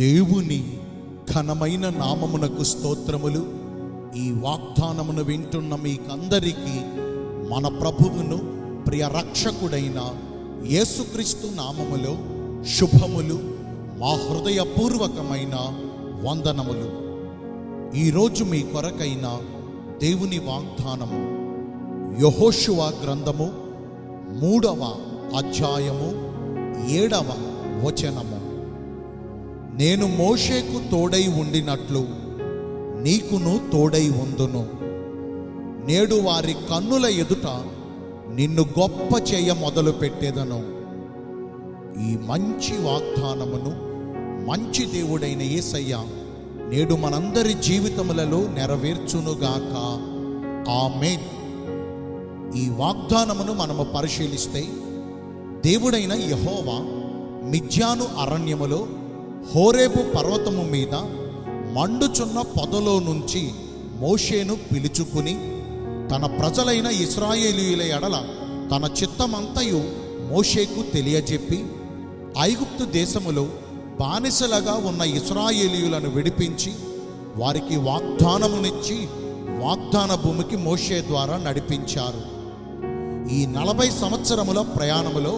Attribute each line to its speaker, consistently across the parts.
Speaker 1: దేవుని ఘనమైన నామమునకు స్తోత్రములు. ఈ వాగ్దానమును వింటున్న మీకందరికీ మన ప్రభువును ప్రియ రక్షకుడైన యేసుక్రీస్తు నామములో శుభములు, మా హృదయపూర్వకమైన వందనములు. ఈరోజు మీ కొరకైన దేవుని వాగ్దానము యెహోషువ గ్రంథము 3వ అధ్యాయము 7వ వచనము. నేను మోషేకు తోడై ఉండినట్లు నీకును తోడై ఉందును. నేడు వారి కన్నుల ఎదుట నిన్ను గొప్ప చేయ మొదలు పెట్టెదను. ఈ మంచి వాగ్దానమును మంచి దేవుడైన యేసయ్య నేడు మనందరి జీవితములలో నెరవేర్చునుగాక. ఆమేన్. ఈ వాగ్దానమును మనము పరిశీలిస్తే, దేవుడైన యెహోవా మిద్యాను అరణ్యములో హోరేబు పర్వతము మీద మండుచున్న పొదలో నుంచి మోషేను పిలుచుకుని తన ప్రజలైన ఇశ్రాయేలీయుల ఎడల తన చిత్తమంతయు మోషేకు తెలియజెప్పి, ఐగుప్తు దేశములో బానిసలుగా ఉన్న ఇశ్రాయేలీయులను విడిపించి వారికి వాగ్దానమునిచ్చి వాగ్దాన భూమికి మోషే ద్వారా నడిపించారు. ఈ 40 సంవత్సరముల ప్రయాణములో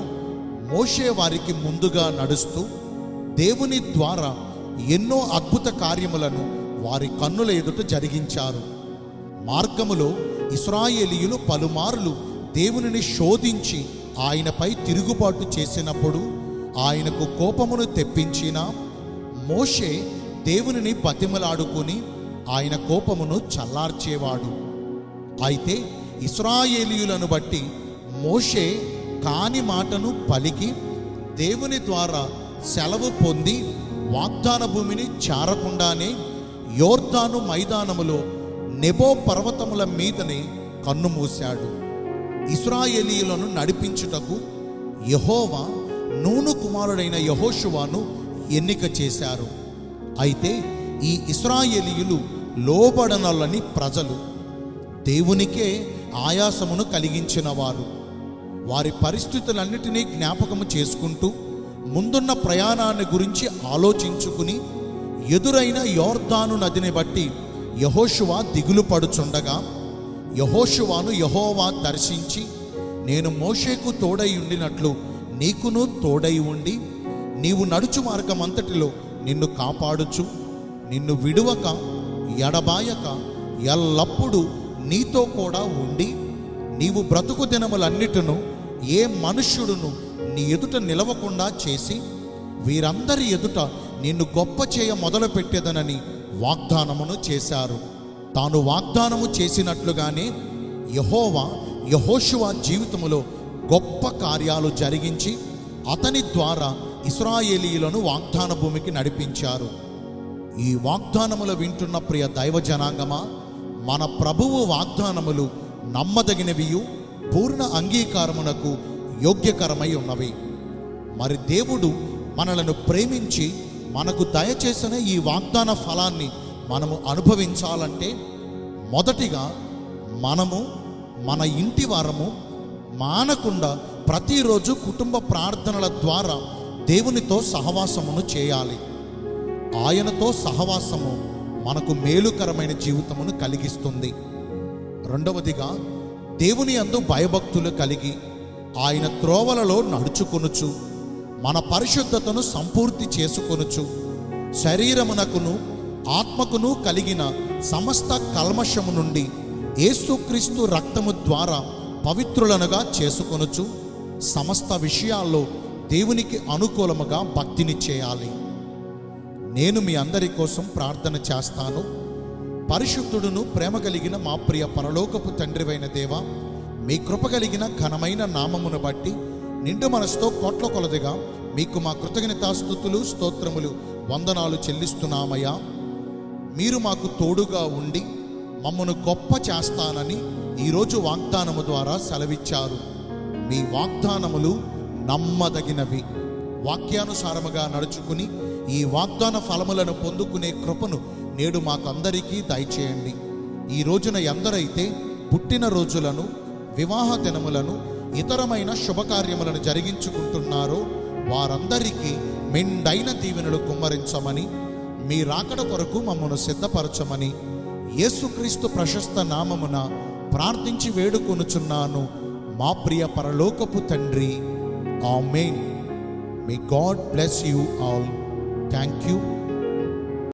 Speaker 1: మోషే వారికి ముందుగా నడుస్తూ దేవుని ద్వారా ఎన్నో అద్భుత కార్యములను వారి కన్నుల ఎదుట జరిగించారు. మార్గములో ఇశ్రాయేలీయులు పలుమార్లు దేవునిని శోధించి ఆయనపై తిరుగుబాటు చేసినప్పుడు ఆయనకు కోపమును తెప్పించిన మోషే దేవునిని బతిమలాడుకొని ఆయన కోపమును చల్లార్చేవాడు. అయితే ఇశ్రాయేలీయులను బట్టి మోషే కాని మాటను పలికి దేవుని ద్వారా సెలవు పొంది వాగ్దాన భూమిని చేరకుండానే యోర్దాను మైదానములో నెబో పర్వతముల మీదనే కన్ను మూశాడు. ఇశ్రాయేలీయులను నడిపించుటకు యెహోవా నూను కుమారుడైన యెహోషువను ఎన్నిక చేశారు. అయితే ఈ ఇశ్రాయేలీయులు లోబడనలని ప్రజలు, దేవునికే ఆయాసమును కలిగించిన వారు. వారి పరిస్థితులన్నిటినీ జ్ఞాపకము చేసుకుంటూ ముందున్న ప్రయాణాన్ని గురించి ఆలోచించుకుని ఎదురైన యోర్దాను నదిని బట్టి యెహోషువ దిగులు పడుచుండగా యెహోషువను యెహోవా దర్శించి, నేను మోషేకు తోడై ఉండినట్లు నీకును తోడై ఉండి నీవు నడుచు మార్గమంతటిలో నిన్ను కాపాడుచు నిన్ను విడువక ఎడబాయక ఎల్లప్పుడూ నీతో కూడా ఉండి నీవు బ్రతుకు దినములన్నిటిను ఏ మనుష్యుడును నీ ఎదుట నిలవకుండా చేసి వీరందరి ఎదుట నిన్ను గొప్ప చేయ మొదలు పెట్టేదనని వాగ్దానమును చేశారు. తాను వాగ్దానము చేసినట్లుగానే యెహోవా యెహోషువ జీవితములో గొప్ప కార్యాలు జరిగించి అతని ద్వారా ఇశ్రాయేలీయులను వాగ్దాన భూమికి నడిపించారు. ఈ వాగ్దానములు వింటున్న ప్రియ దైవ జనాంగమా, మన ప్రభువు వాగ్దానములు నమ్మదగినవియు పూర్ణ అంగీకారమునకు యోగ్యకరమై ఉన్నవి. మరి దేవుడు మనలను ప్రేమించి మనకు దయచేసిన ఈ వాగ్దాన ఫలాన్ని మనము అనుభవించాలంటే మొదటిగా మనము మన ఇంటి వారము మానకుండా ప్రతిరోజు కుటుంబ ప్రార్థనల ద్వారా దేవునితో సహవాసమును చేయాలి. ఆయనతో సహవాసము మనకు మేలుకరమైన జీవితమును కలిగిస్తుంది. రెండవదిగా, దేవుని యందు భయభక్తులు కలిగి ఆయన త్రోవలలో నడుచుకొనుచు మన పరిశుద్ధతను సంపూర్తి చేసుకొనుచు శరీరమునకును ఆత్మకును కలిగిన సమస్త కల్మషము నుండి యేసుక్రీస్తు రక్తము ద్వారా పవిత్రులనుగా చేసుకొనుచు సమస్త విషయాల్లో దేవునికి అనుకూలముగా భక్తిని చేయాలి. నేను మీ అందరి కోసం ప్రార్థన చేస్తాను. పరిశుద్ధుడును ప్రేమ కలిగిన మా ప్రియ పరలోకపు తండ్రివైన దేవా, మీ కృప కలిగిన ఘనమైన నామమును బట్టి నిండు మనసుతో కోట్ల కొలదిగా మీకు మా కృతజ్ఞతాస్తుతులు, స్తోత్రములు, వందనాలు చెల్లిస్తున్నామయ్యా. మీరు మాకు తోడుగా ఉండి మమ్మను గొప్ప చేస్తానని ఈరోజు వాగ్దానము ద్వారా సెలవిచ్చారు. మీ వాగ్దానములు నమ్మదగినవి. వాక్యానుసారముగా నడుచుకుని ఈ వాగ్దాన ఫలములను పొందుకునే కృపను నేడు మాకందరికీ దయచేయండి. ఈ రోజున ఎందరైతే పుట్టిన రోజులను, వివాహ దినములను, ఇతరమైన శుభకార్యములను జరిగించుకుంటున్నారో వారందరికీ మెండైన దీవెనలు కుమ్మరించమని, మీ రాకడ కొరకు మమ్మను సిద్ధపరచమని యేసుక్రీస్తు ప్రశస్త నామమున ప్రార్థించి వేడుకొనుచున్నాను మా ప్రియ పరలోకపు తండ్రి. ఆమేన్. May God bless you all. Thank you.